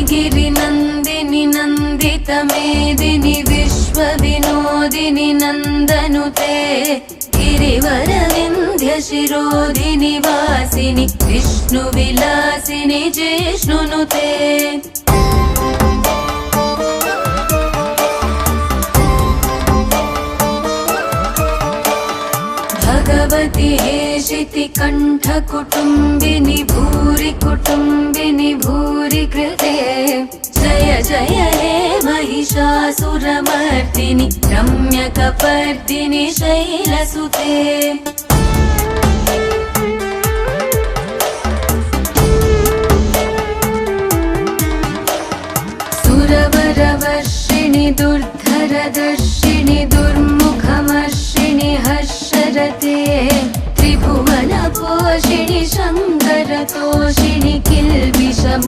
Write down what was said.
गिरिनन्दिनि नन्दितमेदिनि विश्वविनोदिनि नन्दनुते गिरिवरविन्ध्यशिरोधिनि वासिनि विष्णुविलासिनि जिष्णुनुते भगवति हेशिति कण्ठकुटुम्बिनि भूरि कुटुम्बिनि भूरि कृते जय जय हे महिषासुरमर्दिनि रम्यकपर्दिनि शैलसुते सुरवरवर्षिणि दुर्धरदर्शिनि दुर्मुखमर्षिणि हर्षरते त्रिभुवनपोषिणि शङ्करतोषिणि